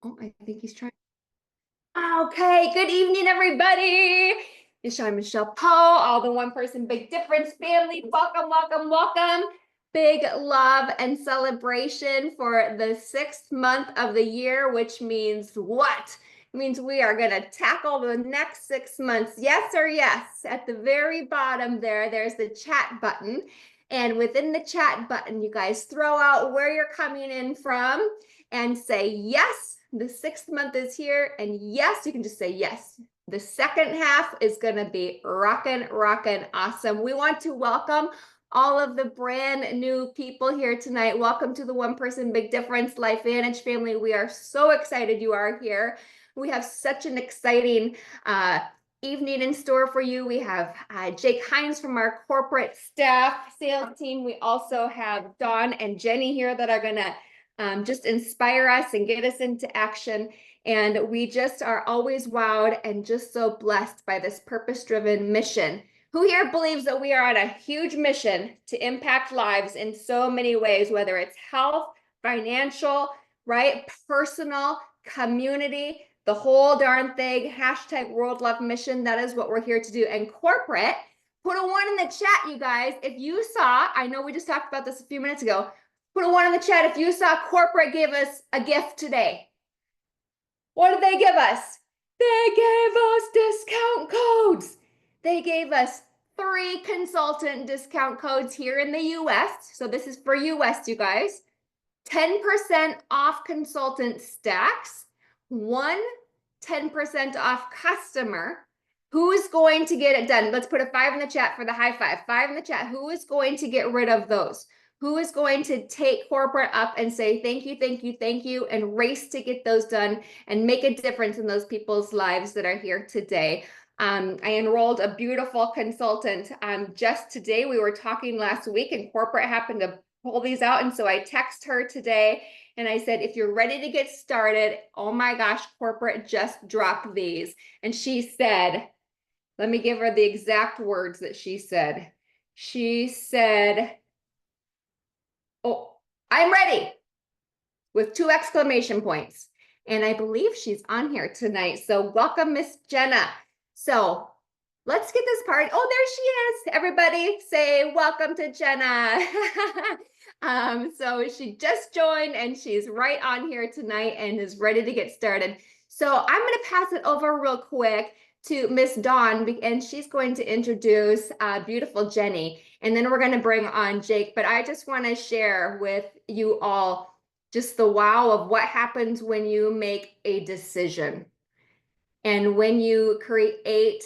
Oh, I think he's trying. Okay, good evening, everybody. I'm Michelle Poe, all the One Person Big Difference family. Welcome, welcome, welcome. Big love and celebration for the 6th month of the year, which means what? It means we are going to tackle the next 6 months. Yes or yes? At the very bottom there's the chat button. And within the chat button, you guys throw out where you're coming in from and say, yes, the 6th month is here. And yes, you can just say yes. The second half is going to be rockin', awesome. We want to welcome all of the brand new people here tonight. Welcome to the One Person Big Difference LifeVantage family. We are so excited you are here. We have such an exciting evening in store for you. We have Jake Hines from our corporate staff sales team. We also have Dawn and Jenny here that are going to just inspire us and get us into action. And we just are always wowed and just so blessed by this purpose-driven mission. Who here believes that we are on a huge mission to impact lives in so many ways, whether it's health, financial, right, personal, community, the whole darn thing, hashtag World Love Mission. That is what we're here to do. And corporate, put a 1 in the chat, you guys. If you saw, I know we just talked about this a few minutes ago, put a 1 in the chat if you saw corporate give us a gift today. What did they give us? They gave us discount codes. They gave us 3 consultant discount codes here in the US. So this is for US, you guys. 10% off consultant stacks, 10% off customer. Who is going to get it done? Let's put a 5 in the chat for the high five. 5 in the chat. Who is going to get rid of those? Who is going to take corporate up and say, thank you, thank you, thank you, and race to get those done and make a difference in those people's lives that are here today? I enrolled a beautiful consultant just today. We were talking last week and corporate happened to pull these out. And so I text her today and I said, if you're ready to get started, oh my gosh, corporate just dropped these. And she said, let me give her the exact words that she said. She said, oh, I'm ready, with 2 exclamation points. And I believe she's on here tonight. So welcome, Miss Jenna. So let's get this party. Oh, there she is. Everybody say welcome to Jenna. So she just joined and she's right on here tonight and is ready to get started. So I'm going to pass it over real quick to Miss Dawn, and she's going to introduce beautiful Jenny. And then we're going to bring on Jake. But I just want to share with you all just the wow of what happens when you make a decision. And when you create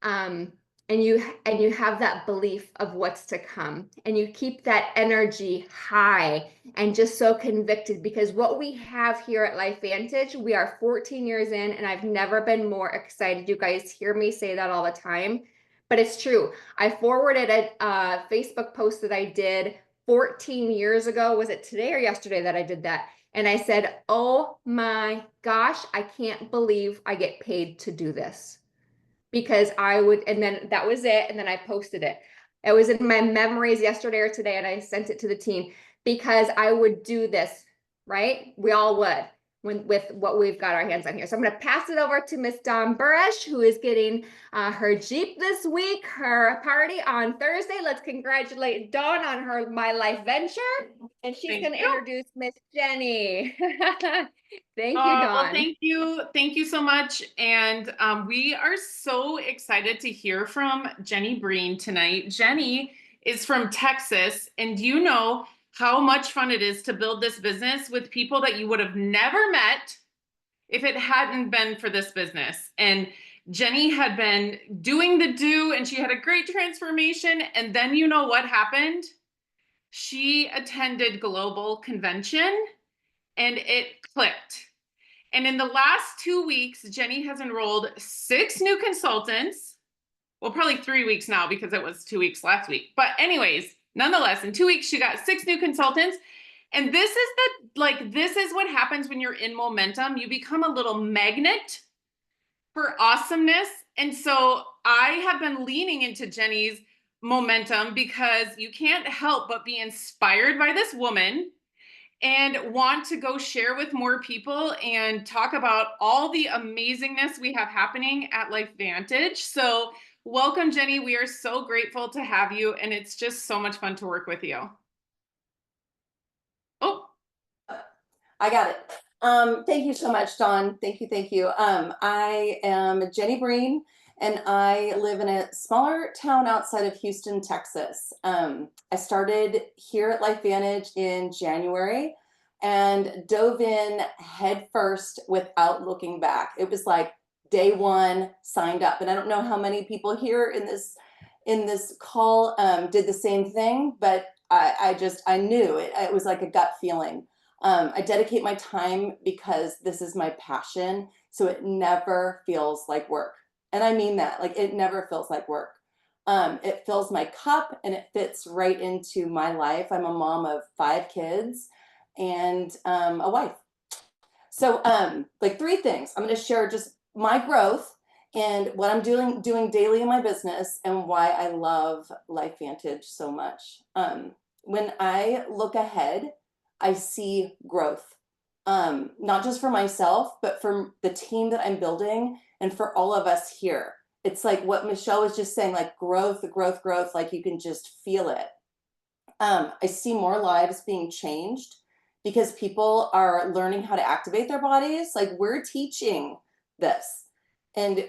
and you have that belief of what's to come, and you keep that energy high and just so convicted, because what we have here at LifeVantage, we are 14 years in, and I've never been more excited. You guys hear me say that all the time, but it's true. I forwarded a Facebook post that I did 14 years ago. Was it today or yesterday that I did that? And I said, oh my gosh, I can't believe I get paid to do this. Because I would, and then that was it. And then I posted it. It was in my memories yesterday or today, and I sent it to the team because I would do this, right? We all would with what we've got our hands on here. So I'm going to pass it over to Miss Dawn Burrish, who is getting her Jeep this week, her party on Thursday. Let's congratulate Dawn on her My Life venture. And she's going to introduce Miss Jenny. Thank you, Dawn. Well, thank you. Thank you so much. And we are so excited to hear from Jenny Breen tonight. Jenny is from Texas, and do you know how much fun it is to build this business with people that you would have never met if it hadn't been for this business? And Jenny had been doing the do, and she had a great transformation. And then you know what happened? She attended Global Convention, and it clicked. And in the last 2 weeks, Jenny has enrolled 6 new consultants. Well, probably 3 weeks now because it was 2 weeks last week. But anyways, nonetheless, in 2 weeks, she got 6 new consultants. And this is what happens when you're in momentum. You become a little magnet for awesomeness. And so I have been leaning into Jenny's momentum because you can't help but be inspired by this woman. and want to go share with more people and talk about all the amazingness we have happening at Life Vantage. So welcome, Jenny. We are so grateful to have you, and it's just so much fun to work with you. Oh, I got it. Thank you so much, Dawn. Thank you, thank you. I am Jenny Breen, and I live in a smaller town outside of Houston, Texas. I started here at Life Vantage in January and dove in head first without looking back. It was like day one, signed up, and I don't know how many people here in this call did the same thing, but I knew it. It was like a gut feeling. I dedicate my time because this is my passion, so it never feels like work. And I mean that, like it never feels like work. It fills my cup and it fits right into my life. I'm a mom of 5 kids and a wife. So like 3 things. I'm going to share just my growth and what I'm doing daily in my business and why I love Life Vantage so much. When I look ahead, I see growth, not just for myself, but for the team that I'm building and for all of us here. It's like what Michelle was just saying, like growth, growth, growth, like you can just feel it. I see more lives being changed because people are learning how to activate their bodies. Like we're teaching this. And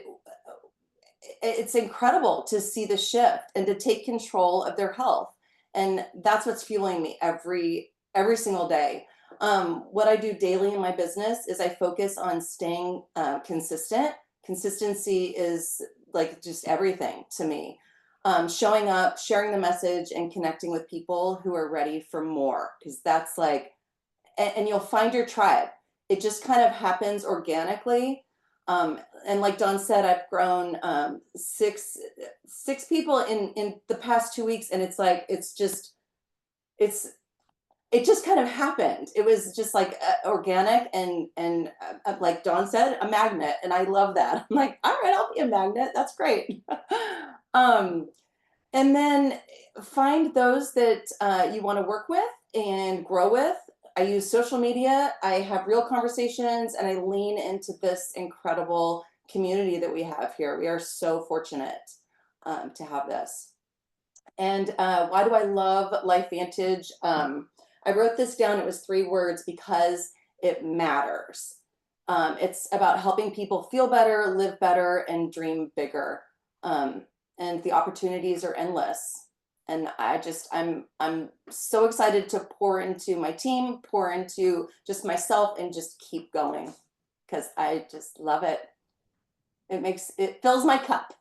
it's incredible to see the shift and to take control of their health. And that's what's fueling me every single day. What I do daily in my business is I focus on staying consistent. Consistency is like just everything to me. Showing up, sharing the message, and connecting with people who are ready for more, because that's like, and you'll find your tribe. It just kind of happens organically. And like Dawn said, I've grown six people in the past 2 weeks, and it's like it just kind of happened. It was just like organic and like Dawn said, a magnet, and I love that. I'm like, all right, I'll be a magnet. That's great. And then find those that you want to work with and grow with. I use social media. I have real conversations, and I lean into this incredible community that we have here. We are so fortunate to have this. And why do I love Life Vantage? I wrote this down. It was 3 words: because it matters. It's about helping people feel better, live better, and dream bigger. And the opportunities are endless. And I'm so excited to pour into my team, pour into just myself, and just keep going because I just love it. It fills my cup.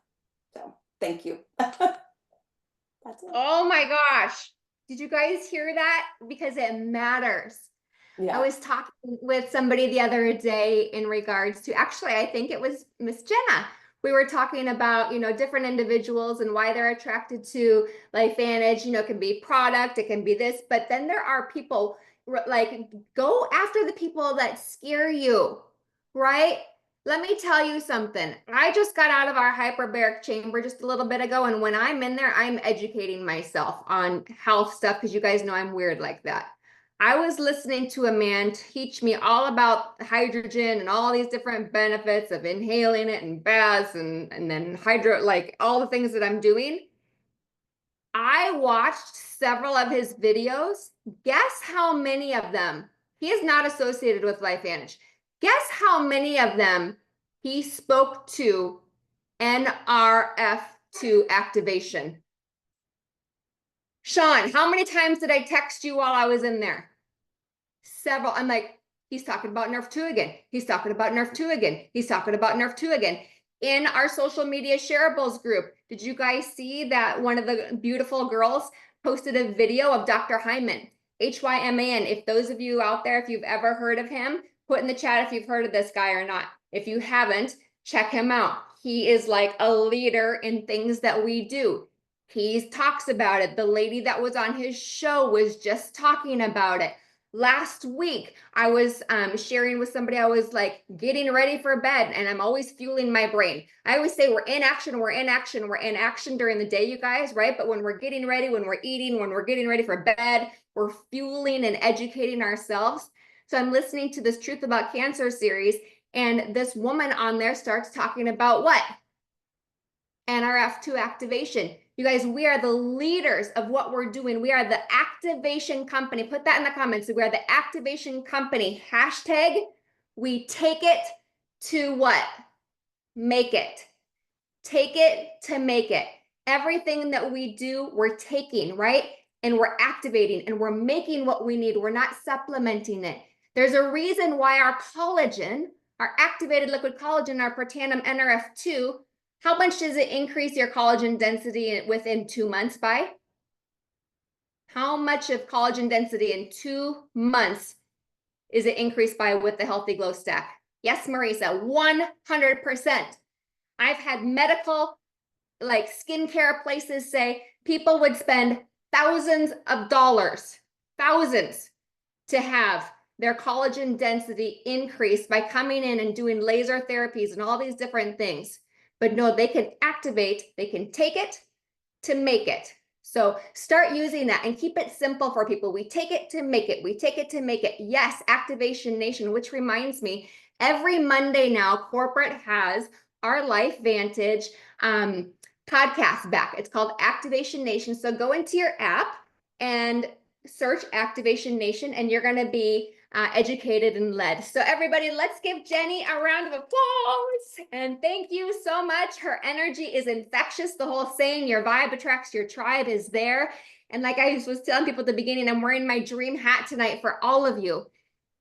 So thank you. That's it. Oh my gosh. Did you guys hear that? Because it matters. Yeah. I was talking with somebody the other day in regards to, actually, I think it was Miss Jenna. We were talking about, different individuals and why they're attracted to Life Vantage. It can be product, it can be this, but then there are people like go after the people that scare you, right? Let me tell you something. I just got out of our hyperbaric chamber just a little bit ago, and when I'm in there, I'm educating myself on health stuff because you guys know I'm weird like that. I was listening to a man teach me all about hydrogen and all these different benefits of inhaling it and baths and then like all the things that I'm doing. I watched several of his videos. Guess how many of them, he is not associated with Life Vantage. Guess how many of them he spoke to NRF2 activation? Sean, how many times did I text you while I was in there? Several. I'm like, he's talking about Nerf 2 again. He's talking about Nerf 2 again. He's talking about Nerf 2 again. In our social media shareables group, did you guys see that one of the beautiful girls posted a video of Dr. Hyman, Hyman? If those of you out there, if you've ever heard of him, put in the chat if you've heard of this guy or not. If you haven't, check him out. He is like a leader in things that we do. He talks about it. The lady that was on his show was just talking about it. Last week, I was sharing with somebody, I was like getting ready for bed, and I'm always fueling my brain. I always say we're in action, we're in action, we're in action during the day, you guys, right? But when we're getting ready, when we're eating, when we're getting ready for bed, we're fueling and educating ourselves. So I'm listening to this Truth About Cancer series, and this woman on there starts talking about what? NRF2 activation. You guys, we are the leaders of what we're doing. We are the activation company. Put that in the comments. We are the activation company. Hashtag, we take it to what? Make it. Take it to make it. Everything that we do, we're taking, right? And we're activating and we're making what we need. We're not supplementing it. There's a reason why our collagen, our activated liquid collagen, our Protandim NRF2, how much does it increase your collagen density within 2 months by? How much of collagen density in 2 months is it increased by with the Healthy Glow Stack? Yes, Marisa, 100%. I've had medical, like skincare places say people would spend thousands of dollars, thousands, to have their collagen density increase by coming in and doing laser therapies and all these different things. But no, they can activate, they can take it to make it. So start using that and keep it simple for people. We take it to make it. We take it to make it. Yes, Activation Nation, which reminds me, every Monday now, corporate has our Life Vantage podcast back. It's called Activation Nation. So go into your app and search Activation Nation, and you're going to be educated and led. So everybody, let's give Jenny a round of applause. And thank you so much. Her energy is infectious. The whole saying, your vibe attracts your tribe, is there. And like I was telling people at the beginning, I'm wearing my dream hat tonight for all of you,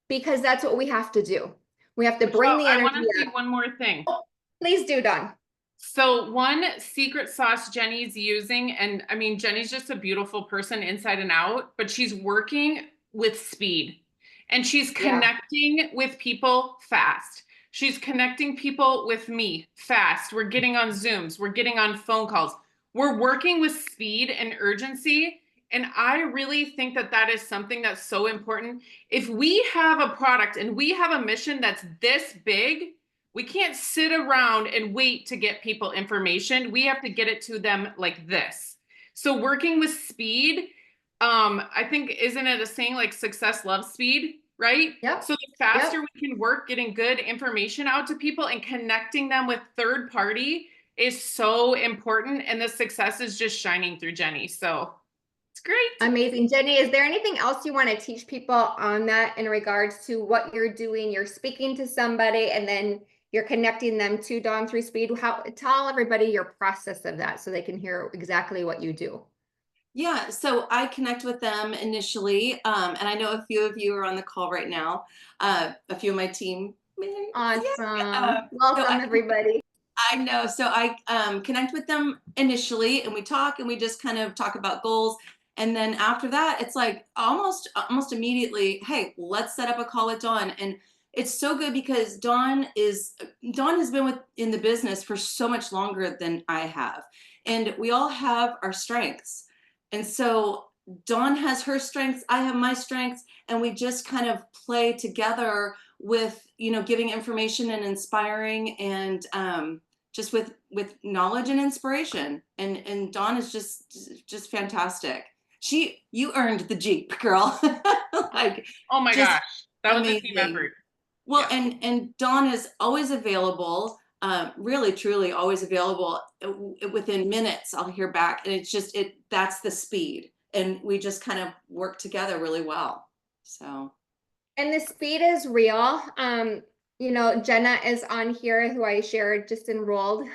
because that's what we have to do. We have to bring the energy. I want to say one more thing. Please do, Dawn. So one secret sauce Jenny's using, and I mean, Jenny's just a beautiful person inside and out, but she's working with speed and she's connecting with people fast. She's connecting people with me fast. We're getting on Zooms. We're getting on phone calls. We're working with speed and urgency. And I really think that that is something that's so important. If we have a product and we have a mission that's this big, we can't sit around and wait to get people information. We have to get it to them like this. So working with speed, I think, isn't it a saying like success loves speed, right? Yep. So the faster we can work getting good information out to people and connecting them with third party is so important. And the success is just shining through Jenny. So it's great. Amazing. Jenny, is there anything else you want to teach people on that in regards to what you're doing? You're speaking to somebody and then you're connecting them to Dawn through Speed. Tell everybody your process of that so they can hear exactly what you do. Yeah, so I connect with them initially, and I know a few of you are on the call right now. A few of my team. Awesome. Welcome, everybody. I know. So I connect with them initially, and we talk, and we just kind of talk about goals. And then after that, it's like almost immediately, hey, let's set up a call with Dawn. And it's so good because Dawn has been in the business for so much longer than I have, and we all have our strengths. And so Dawn has her strengths, I have my strengths, and we just kind of play together with, giving information and inspiring, and just with knowledge and inspiration. And Dawn is just fantastic. You earned the Jeep, girl. Like, oh my gosh, that was a team effort. Well, yeah. and Dawn is always available. Really, truly always available. Within minutes, I'll hear back. And it's just, that's the speed. And we just kind of work together really well. So. And the speed is real. Jenna is on here, who I shared, just enrolled.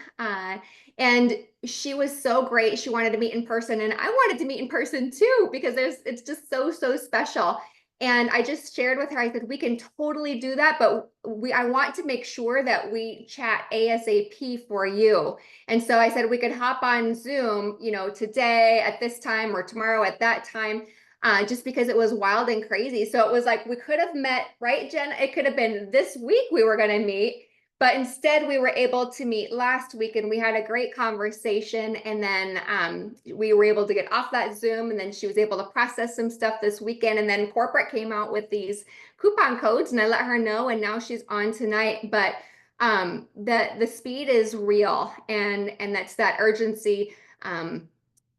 And she was so great. She wanted to meet in person, and I wanted to meet in person too, because it's just so special. And I just shared with her, I said, we can totally do that, but I want to make sure that we chat ASAP for you. And so I said, we could hop on Zoom, today at this time or tomorrow at that time, just because it was wild and crazy. So it was like, we could have met, right, Jen? It could have been this week we were going to meet, But instead, we were able to meet last week and we had a great conversation. And then we were able to get off that Zoom. And then she was able to process some stuff this weekend. And then corporate came out with these coupon codes and I let her know. And now she's on tonight. But the speed is real. And that's that urgency. And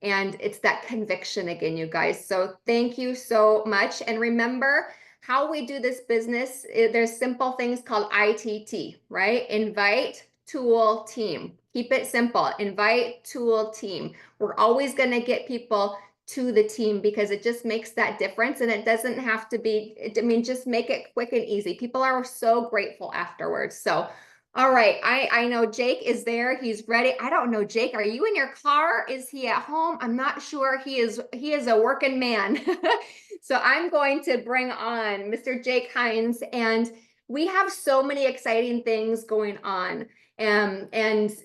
it's that conviction again, you guys. So thank you so much. And remember, how we do this business, there's simple things called ITT, right? Invite, tool, team. Keep it simple. Invite, tool, team. We're always going to get people to the team because it just makes that difference. And it doesn't have to be, I mean, just make it quick and easy. People are so grateful afterwards. So, all right. I know Jake is there. He's ready. I don't know, Jake, are you in your car? Is he at home? I'm not sure. He is a working man. So I'm going to bring on Mr. Jake Hines, and we have so many exciting things going on. And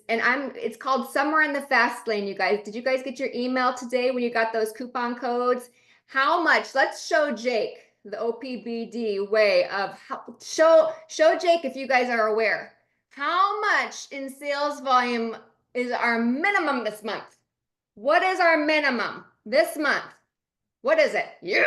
it's called Somewhere in the Fast Lane, you guys. Did you guys get your email today when you got those coupon codes? How much? Let's show Jake the OPBD way of show Jake if you guys are aware. How much in sales volume is our minimum this month? What is our minimum this month? What is it? Yeah,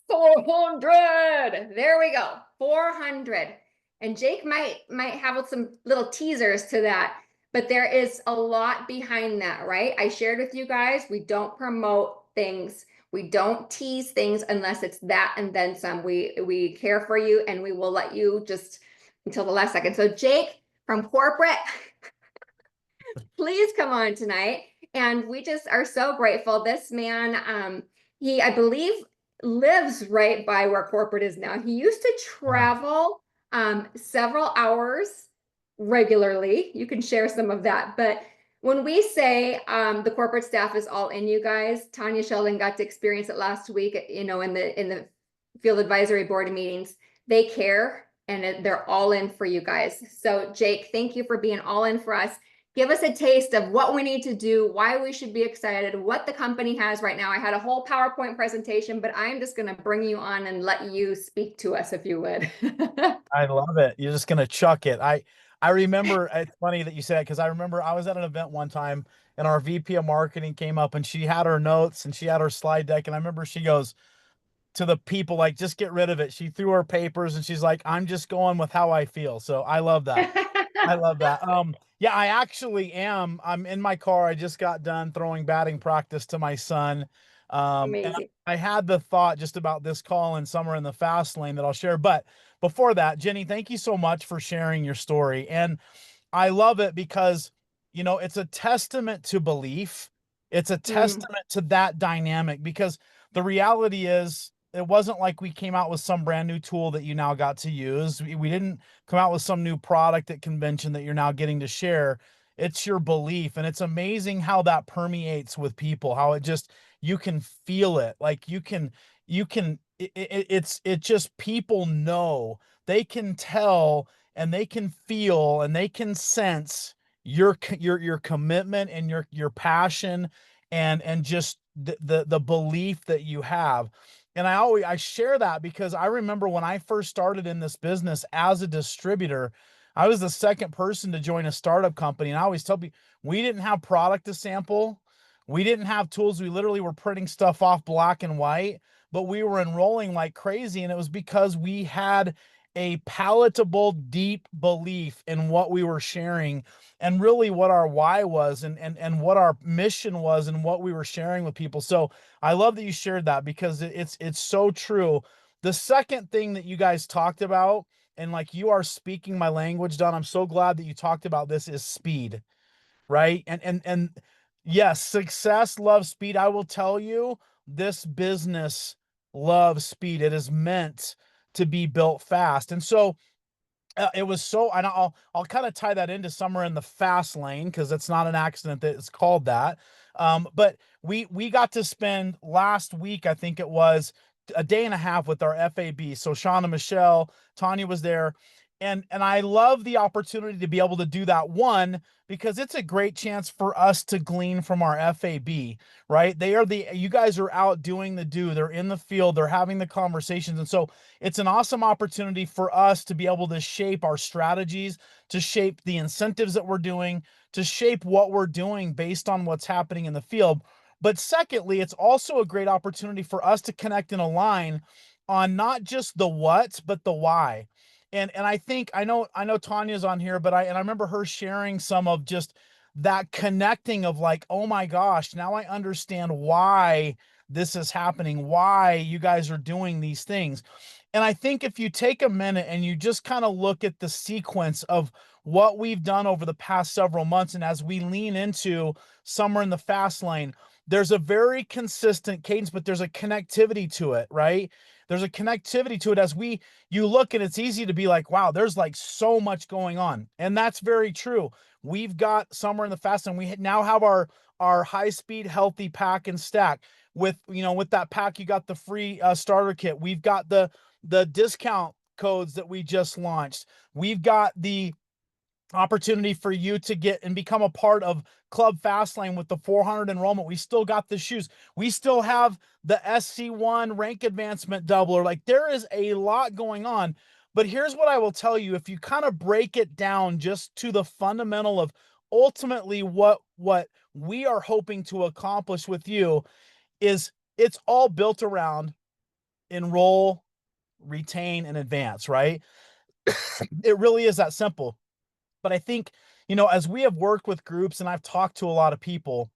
400. There we go. 400. And Jake might have some little teasers to that, but there is a lot behind that, right? I shared with you guys, we don't promote things. We don't tease things unless it's that and then some. We care for you and we will let you just until the last second. So Jake from corporate, please come on tonight. And we just are so grateful. This man, he, I believe, lives right by where corporate is now. He used to travel several hours regularly. You can share some of that. But when we say the corporate staff is all in, you guys, Tanya Sheldon got to experience it last week, you know, in the field advisory board meetings. They care and they're all in for you guys. So Jake, thank you for being all in for us. Give us a taste of what we need to do, why we should be excited, what the company has right now. I had a whole PowerPoint presentation, but I'm just going to bring you on and let you speak to us if you would. I love it. You're just gonna chuck it. I remember, it's funny that you said, because I remember I was at an event one time and our VP of marketing came up and she had her notes and she had her slide deck. And I remember she goes to the people, like, just get rid of it. She threw her papers and she's like, I'm just going with how I feel. So I love that. I love that. Yeah, I actually am. I'm in my car. I just got done throwing batting practice to my son. And Amazing. I had the thought just about this call and Somewhere in the Fast Lane that I'll share. But before that, Jenny, thank you so much for sharing your story. And I love it because, you know, it's a testament to belief. It's a testament to that dynamic because the reality is it wasn't like we came out with some brand new tool that you now got to use. We didn't come out with some new product at convention that you're now getting to share. It's your belief. And it's amazing how that permeates with people, how it just, you can feel it. Like it just, people know, they can tell and they can feel and they can sense your commitment and your passion and just the belief that you have. And I share that because I remember when I first started in this business as a distributor, I was the second person to join a startup company. And I always tell people, we didn't have product to sample. We didn't have tools. We literally were printing stuff off black and white, but we were enrolling like crazy. And it was because we had a palatable, deep belief in what we were sharing and really what our why was and what our mission was and what we were sharing with people. So I love that you shared that because it's so true. The second thing that you guys talked about, and like, you are speaking my language, Don, I'm so glad that you talked about this, is speed, right? And yes, success loves speed. I will tell you, this business loves speed. It is meant to be built fast. And so it was so, and I'll kind of tie that into Somewhere in the Fast Lane because it's not an accident that it's called that. But we got to spend last week, I think it was, a day and a half with our FAB. So Sean and Michelle, Tanya was there, And I love the opportunity to be able to do that, one, because it's a great chance for us to glean from our FAB, right? You guys are out doing the do, they're in the field, they're having the conversations. And so it's an awesome opportunity for us to be able to shape our strategies, to shape the incentives that we're doing, to shape what we're doing based on what's happening in the field. But secondly, it's also a great opportunity for us to connect and align on not just the what, but the why. And I think I know Tanya's on here, but I remember her sharing some of just that connecting of like, oh my gosh, now I understand why this is happening, why you guys are doing these things. And I think if you take a minute and you just kind of look at the sequence of what we've done over the past several months, and as we lean into Summer in the Fast Lane, there's a very consistent cadence, but there's a connectivity to it, right? There's a connectivity to it as you look, and it's easy to be like, wow, there's like so much going on. And that's very true. We've got Summer in the Fast, and we now have our high speed healthy pack and stack with, with that pack, you got the free starter kit. We've got the discount codes that we just launched. We've got the opportunity for you to get and become a part of Club Fastlane with the 400 enrollment. We still got the shoes. We still have the SC1 rank advancement doubler. Like, there is a lot going on. But here's what I will tell you. If you kind of break it down just to the fundamental of ultimately what we are hoping to accomplish with you, is it's all built around enroll, retain, and advance, right? It really is that simple. But I think, as we have worked with groups and I've talked to a lot of people,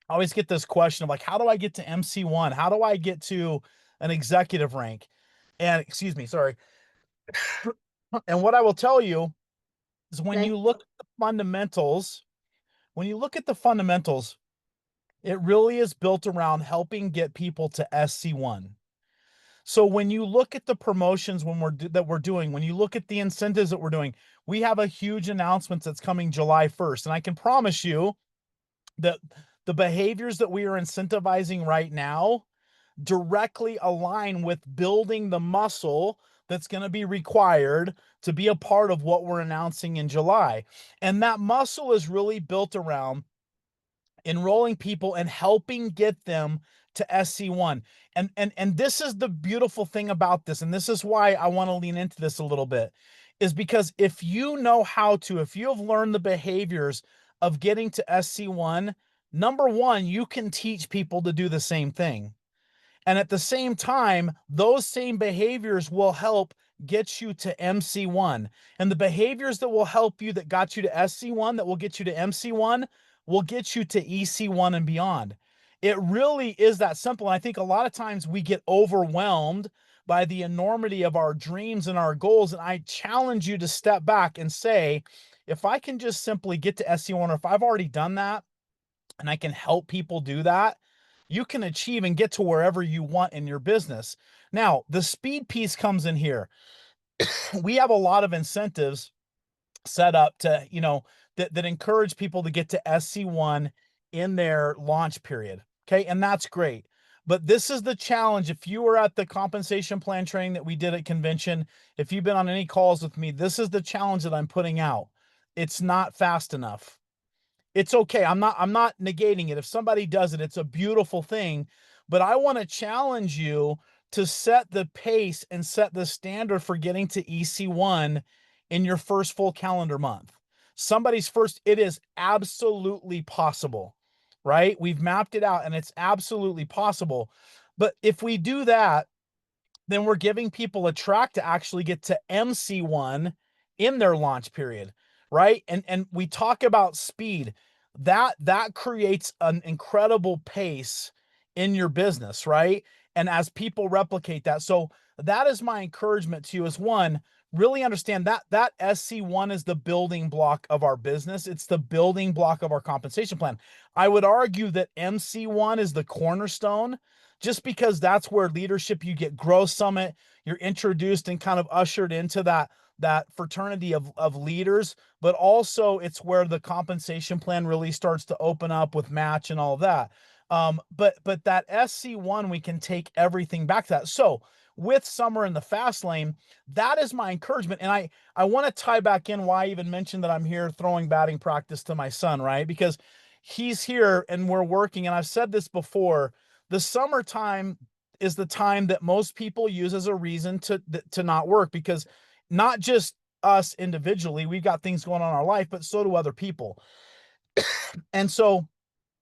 I always get this question of like, how do I get to MC1? How do I get to an executive rank? And excuse me, sorry. And what I will tell you is when you look at the fundamentals, it really is built around helping get people to SC1. So when you look at the promotions when we're doing, when you look at the incentives that we're doing, we have a huge announcement that's coming July 1st. And I can promise you that the behaviors that we are incentivizing right now directly align with building the muscle that's going to be required to be a part of what we're announcing in July. And that muscle is really built around enrolling people and helping get them to SC1. And this is the beautiful thing about this, and this is why I want to lean into this a little bit, is because if you have learned the behaviors of getting to SC1, number one, you can teach people to do the same thing. And at the same time, those same behaviors will help get you to MC1. And the behaviors that will help you, that got you to SC1, that will get you to MC1, will get you to EC1 and beyond. It really is that simple. And I think a lot of times we get overwhelmed by the enormity of our dreams and our goals. And I challenge you to step back and say, if I can just simply get to SC1, or if I've already done that and I can help people do that, you can achieve and get to wherever you want in your business. Now, the speed piece comes in here. We have a lot of incentives set up to, that encourage people to get to SC1 in their launch period. Okay. And that's great. But this is the challenge. If you were at the compensation plan training that we did at convention, if you've been on any calls with me, this is the challenge that I'm putting out. It's not fast enough. It's okay. I'm not negating it. If somebody does it, it's a beautiful thing. But I want to challenge you to set the pace and set the standard for getting to EC1 in your first full calendar month. It is absolutely possible, right? We've mapped it out and it's absolutely possible. But if we do that, then we're giving people a track to actually get to MC1 in their launch period, right? And we talk about speed. That creates an incredible pace in your business, right? And as people replicate that. So that is my encouragement to you, is one, really understand that SC1 is the building block of our business. It's the building block of our compensation plan. I would argue that MC1 is the cornerstone, just because that's where leadership, you get Growth Summit, you're introduced and kind of ushered into that fraternity of leaders, but also it's where the compensation plan really starts to open up with match and all of that. But that SC1, we can take everything back to that. So with Summer in the Fast Lane, that is my encouragement. And I want to tie back in why I even mentioned that I'm here throwing batting practice to my son, right? Because he's here and we're working. And I've said this before, the summertime is the time that most people use as a reason to not work, because not just us individually, we've got things going on in our life, but so do other people. And so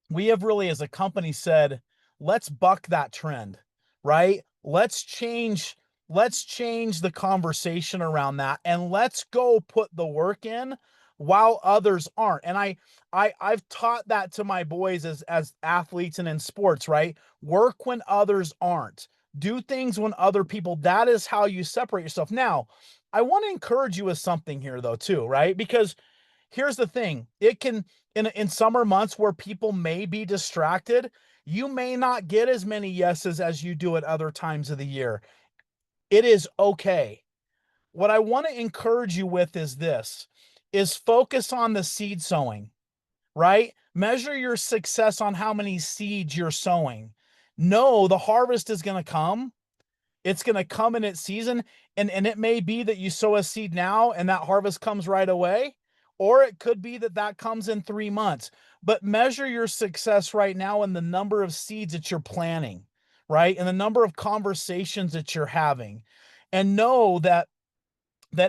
we have really, as a company, said, let's buck that trend, right? Let's change the conversation around that, and let's go put the work in while others aren't. And I've taught that to my boys as athletes and in sports, right? Work when others aren't. Do things when other people, that is how you separate yourself. Now, I want to encourage you with something here though, too, right? Because here's the thing, it can, in summer months where people may be distracted, you may not get as many yeses as you do at other times of the year. It is okay. What I want to encourage you with is focus on the seed sowing, right? Measure your success on how many seeds you're sowing. Know the harvest is going to come. It's going to come in its season. And it may be that you sow a seed now and that harvest comes right away. Or it could be that that comes in 3 months. But measure your success right now in the number of seeds that you're planting, right? And the number of conversations that you're having. And know that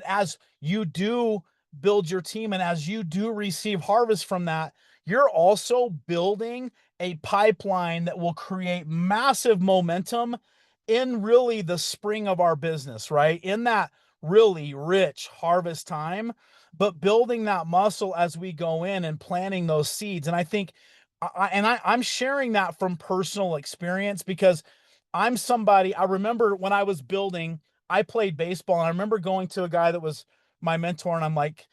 as you do build your team and as you do receive harvest from that, you're also building a pipeline that will create massive momentum in really the spring of our business, right? In that really rich harvest time, but building that muscle as we go in and planting those seeds. And I think, I'm sharing that from personal experience, because I'm somebody, I remember when I was building, I played baseball, and I remember going to a guy that was my mentor, and I'm like,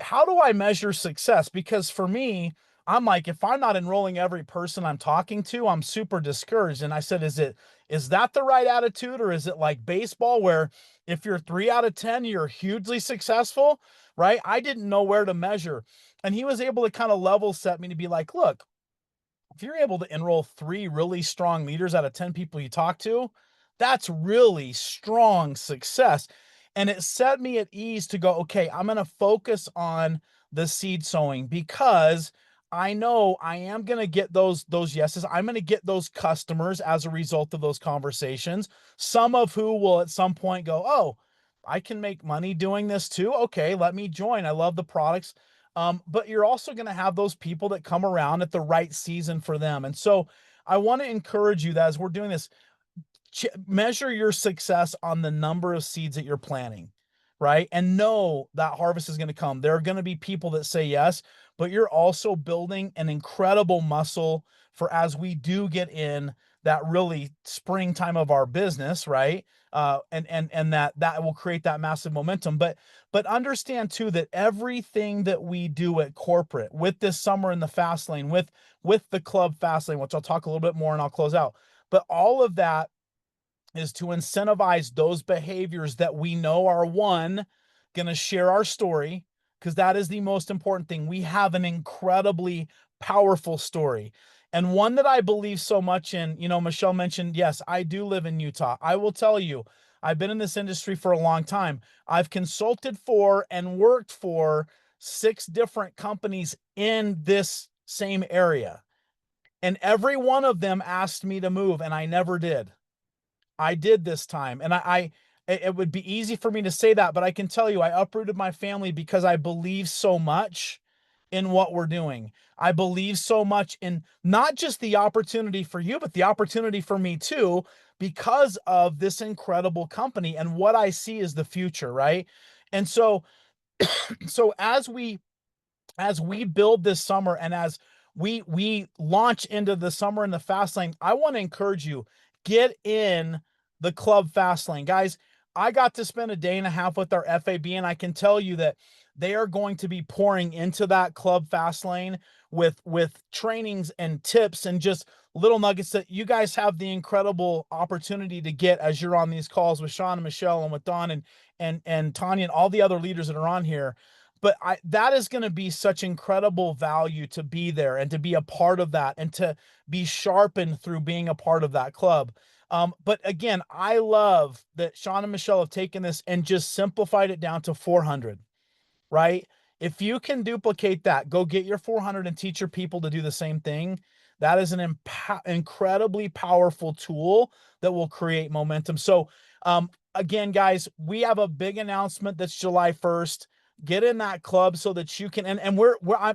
how do I measure success? Because for me, I'm like, if I'm not enrolling every person I'm talking to, I'm super discouraged. And I said, is that the right attitude? Or is it like baseball where if you're 3 out of 10, you're hugely successful, right? I didn't know where to measure. And he was able to kind of level set me to be like, look, if you're able to enroll 3 really strong leaders out of 10 people you talk to, that's really strong success. And it set me at ease to go, okay, I'm going to focus on the seed sowing, because I know I am going to get those yeses. I'm going to get those customers as a result of those conversations, some of who will at some point go, oh, I can make money doing this too. Okay, let me join. I love the products. But you're also going to have those people that come around at the right season for them. And so I want to encourage you that as we're doing this, measure your success on the number of seeds that you're planting, right? And know that harvest is going to come. There are going to be people that say yes, but you're also building an incredible muscle for as we do get in that really springtime of our business, right? And that will create that massive momentum. But understand too that everything that we do at corporate, with this summer in the fast lane, with the club fast lane, which I'll talk a little bit more and I'll close out, but all of that is to incentivize those behaviors that we know are, one, going to share our story, because that is the most important thing. We have an incredibly powerful story, and one that I believe so much in. You know, Michelle mentioned, yes, I do live in Utah. I will tell you, I've been in this industry for a long time. I've consulted for and worked for 6 different companies in this same area, and every one of them asked me to move, and I never did. I did this time. And it would be easy for me to say that, but I can tell you, I uprooted my family because I believe so much in what we're doing. I believe so much in not just the opportunity for you, but the opportunity for me too, because of this incredible company and what I see is the future, right? And so as we build this summer, and as we launch into the summer in the fast lane, I want to encourage you, get in the club fast lane. Guys, I got to spend a day and a half with our FAB, and I can tell you that they are going to be pouring into that club fast lane with trainings and tips and just little nuggets that you guys have the incredible opportunity to get as you're on these calls with Sean and Michelle and with Don and Tanya and all the other leaders that are on here. But that is going to be such incredible value to be there and to be a part of that and to be sharpened through being a part of that club. But again, I love that Sean and Michelle have taken this and just simplified it down to 400, right? If you can duplicate that, go get your 400 and teach your people to do the same thing. That is an incredibly powerful tool that will create momentum. So, again, guys, we have a big announcement that's July 1st. Get in that club so that you can, and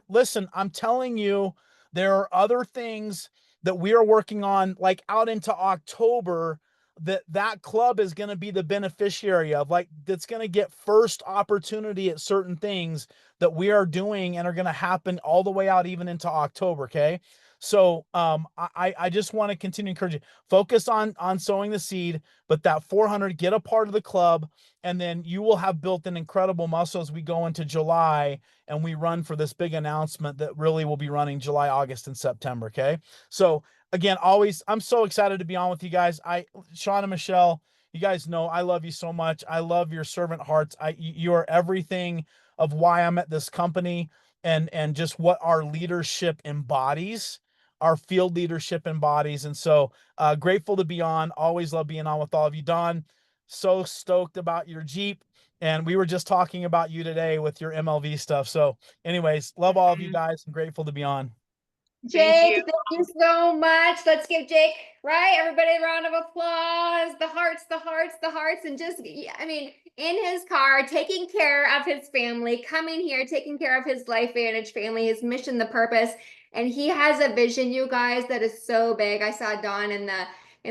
listen, I'm telling you, there are other things that we are working on, like out into October, that club is going to be the beneficiary of, like, that's going to get first opportunity at certain things that we are doing and are going to happen all the way out even into October. Okay. So I just want to continue to encourage you, focus on sowing the seed, but that 400, get a part of the club, and then you will have built an incredible muscle as we go into July and we run for this big announcement that really will be running July, August, and September. Okay. So again, always, I'm so excited to be on with you guys. Sean and Michelle, you guys know I love you so much. I love your servant hearts. You are everything of why I'm at this company, and just what our leadership embodies, our field leadership embodies. And so grateful to be on. Always love being on with all of you. Don, so stoked about your Jeep. And we were just talking about you today with your MLV stuff. So anyways, love all of you guys. I'm grateful to be on. Jake, thank you so much. Let's give Jake, right? Everybody a round of applause. The hearts, the hearts, the hearts. And just, I mean, in his car, taking care of his family, coming here, taking care of his LifeVantage family, his mission, the purpose. And he has a vision, you guys, that is so big. I saw Don in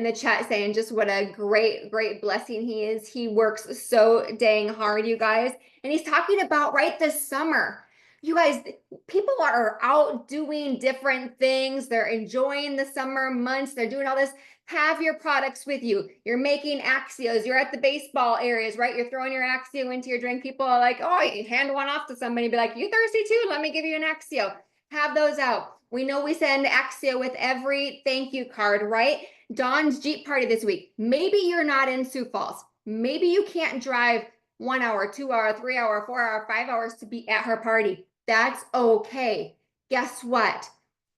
the chat saying just what a great, great blessing he is. He works so dang hard, you guys. And he's talking about right this summer. You guys, people are out doing different things. They're enjoying the summer months. They're doing all this. Have your products with you. You're making Axios. You're at the baseball areas, right? You're throwing your Axio into your drink. People are like, oh, you hand one off to somebody, be like, you thirsty too? Let me give you an Axio. Have those out. We know we send Axio with every thank you card, right? Dawn's Jeep party this week. Maybe you're not in Sioux Falls. Maybe you can't drive 1 hour, 2 hour, 3 hour, 4 hour, 5 hours to be at her party. That's okay. Guess what?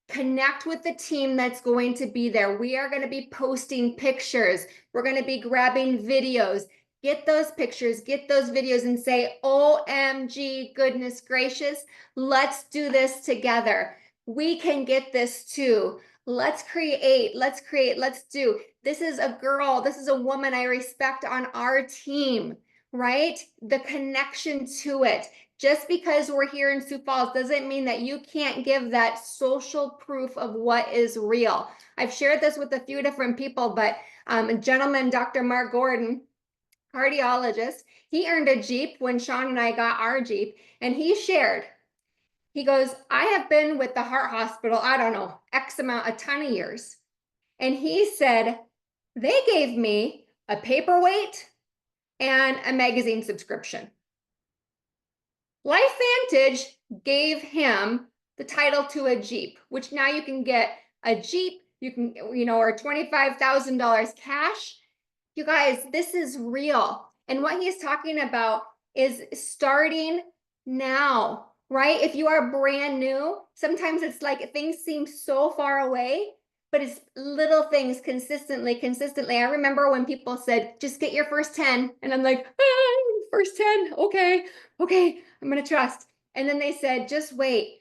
Connect with the team that's going to be there. We are going to be posting pictures. We're going to be grabbing videos. Get those pictures, get those videos, and say, OMG, goodness gracious, let's do this together. We can get this too. Let's create, let's do. This is a girl, this is a woman I respect on our team, right? The connection to it. Just because we're here in Sioux Falls doesn't mean that you can't give that social proof of what is real. I've shared this with a few different people, but a gentleman, Dr. Mark Gordon, cardiologist, he earned a Jeep when Sean and I got our Jeep, and he shared, he goes, I have been with the heart hospital, I don't know, X amount, a ton of years. And he said, they gave me a paperweight and a magazine subscription. LifeVantage gave him the title to a Jeep, which now you can get a Jeep, you can, or $25,000 cash. You guys, this is real. And what he's talking about is starting now, right? If you are brand new, sometimes it's like things seem so far away, but it's little things consistently. I remember when people said, just get your first 10. And I'm like, first 10, okay, I'm gonna trust. And then they said, just wait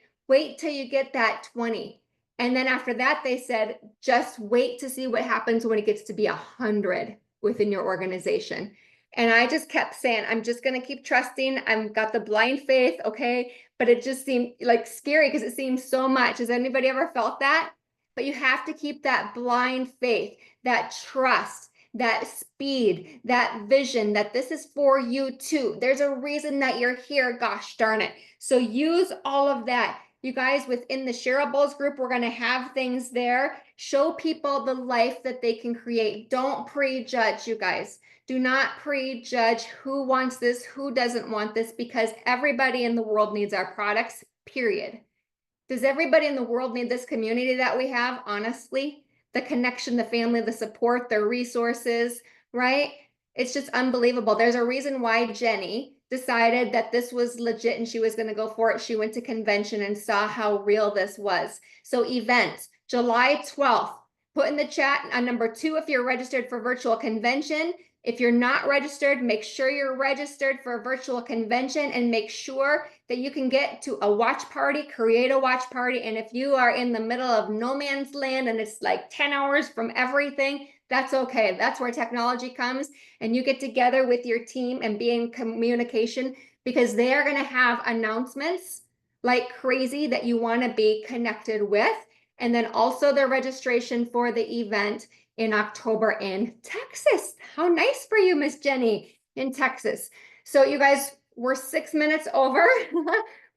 till you get that 20. And then after that, they said, just wait to see what happens when it gets to be 100 within your organization. And I just kept saying, I'm just gonna keep trusting. I've got the blind faith, okay? But it just seemed like scary because it seems so much. Has anybody ever felt that? But you have to keep that blind faith, that trust, that speed, that vision, that this is for you too. There's a reason that you're here, gosh darn it. So use all of that. You guys, within the shareables group, we're going to have things there. Show people the life that they can create. Don't prejudge, you guys. Do not prejudge who wants this, who doesn't want this, because everybody in the world needs our products, period. Does everybody in the world need this community that we have? Honestly, the connection, the family, the support, the resources, right? It's just unbelievable. There's a reason why Jenny decided that this was legit and she was going to go for it. She went to convention and saw how real this was. So event, July 12th, Put in the chat on number 2 if you're registered for virtual convention. If you're not registered, make sure you're registered for a virtual convention and make sure that you can get to a watch party, create a watch party. And if you are in the middle of no man's land and it's like 10 hours from everything, that's okay. That's where technology comes and you get together with your team and be in communication because they are going to have announcements like crazy that you want to be connected with. And then also the registration for the event in October in Texas. How nice for you, Miss Jenny, in Texas. So you guys, we're 6 minutes over,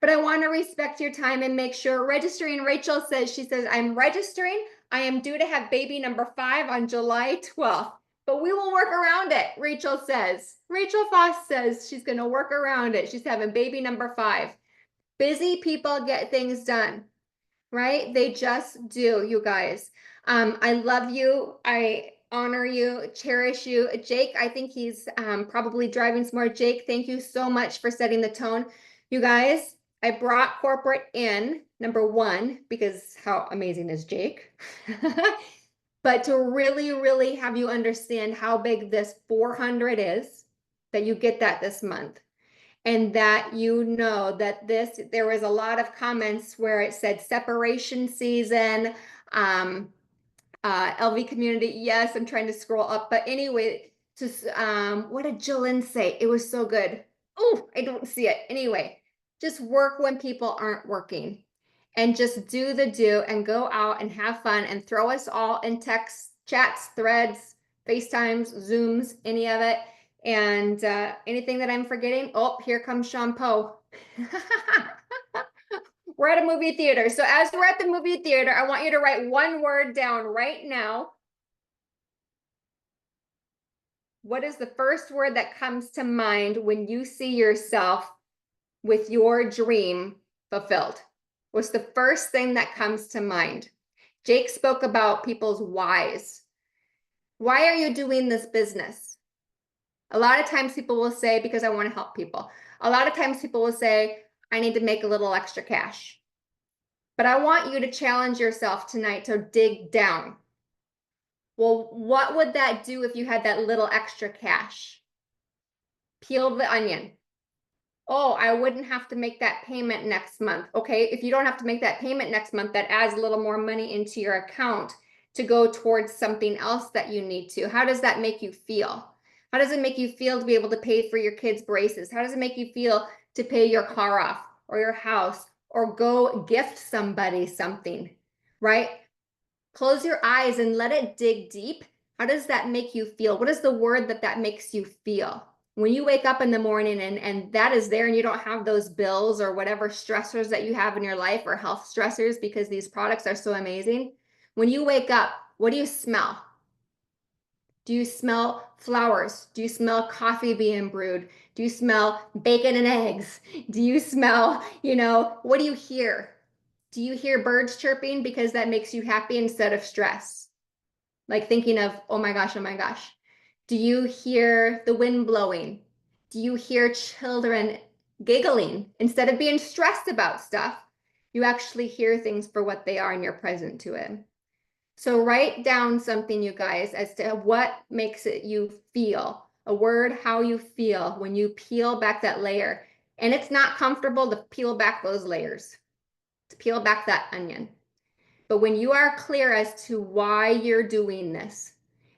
but I want to respect your time and make sure registering. Rachel says, she says, I'm registering. I am due to have baby number 5 on July 12th, but we will work around it. Rachel says, Rachel Foss says she's going to work around it. She's having baby number 5. Busy people get things done. Right? They just do, you guys. I love you. I honor you, cherish you. Jake, I think he's probably driving smart. Jake, thank you so much for setting the tone. You guys, I brought corporate in, number 1, because how amazing is Jake? But to really, really have you understand how big this 400 is, that you get that this month. And that you know that there was a lot of comments where it said separation season, LV community. Yes, I'm trying to scroll up, but anyway, just what did Jillian say? It was so good. Oh, I don't see it. Anyway, just work when people aren't working and just do the do and go out and have fun and throw us all in text, chats, threads, FaceTimes, Zooms, any of it. And anything that I'm forgetting? Oh, here comes Sean Poe. We're at a movie theater. So as we're at the movie theater, I want you to write one word down right now. What is the first word that comes to mind when you see yourself with your dream fulfilled? What's the first thing that comes to mind? Jake spoke about people's whys. Why are you doing this business? A lot of times people will say, because I want to help people. A lot of times people will say, I need to make a little extra cash. But I want you to challenge yourself tonight to dig down. Well, what would that do if you had that little extra cash? Peel the onion. Oh, I wouldn't have to make that payment next month. Okay, if you don't have to make that payment next month, that adds a little more money into your account to go towards something else that you need to. How does that make you feel? How does it make you feel to be able to pay for your kids' braces? How does it make you feel to pay your car off or your house or go gift somebody something, right? Close your eyes and let it dig deep. How does that make you feel? What is the word that makes you feel? When you wake up in the morning and that is there and you don't have those bills or whatever stressors that you have in your life or health stressors because these products are so amazing. When you wake up, what do you smell? Do you smell flowers? Do you smell coffee being brewed? Do you smell bacon and eggs? Do you smell, what do you hear? Do you hear birds chirping because that makes you happy instead of stress? Like thinking of, oh my gosh, oh my gosh. Do you hear the wind blowing? Do you hear children giggling? Instead of being stressed about stuff, you actually hear things for what they are and you're present to it. So write down something, you guys, as to what makes it you feel. A word, how you feel when you peel back that layer. And it's not comfortable to peel back those layers, to peel back that onion. But when you are clear as to why you're doing this,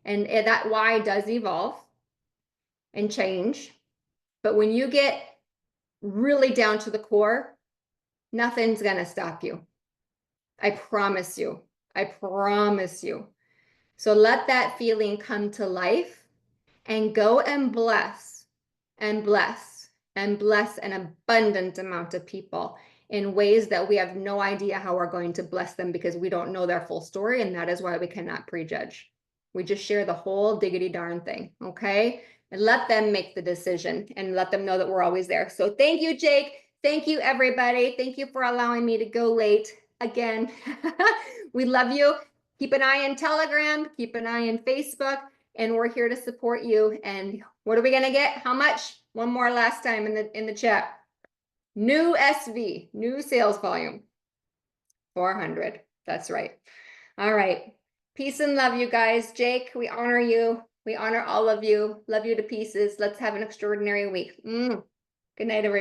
and that why does evolve and change, but when you get really down to the core, nothing's going to stop you. I promise you. I promise you. So let that feeling come to life and go and bless and bless and bless an abundant amount of people in ways that we have no idea how we're going to bless them because we don't know their full story. And that is why we cannot prejudge. We just share the whole diggity darn thing. Okay. And let them make the decision and let them know that we're always there. So thank you, Jake. Thank you, everybody. Thank you for allowing me to go late again. We love you. Keep an eye on Telegram, keep an eye on Facebook, and we're here to support you. And what are we gonna get? How much? One more last time in the chat. New SV, new sales volume. 400. That's right. All right. Peace and love, you guys. Jake, we honor you. We honor all of you. Love you to pieces. Let's have an extraordinary week. Good night, everybody.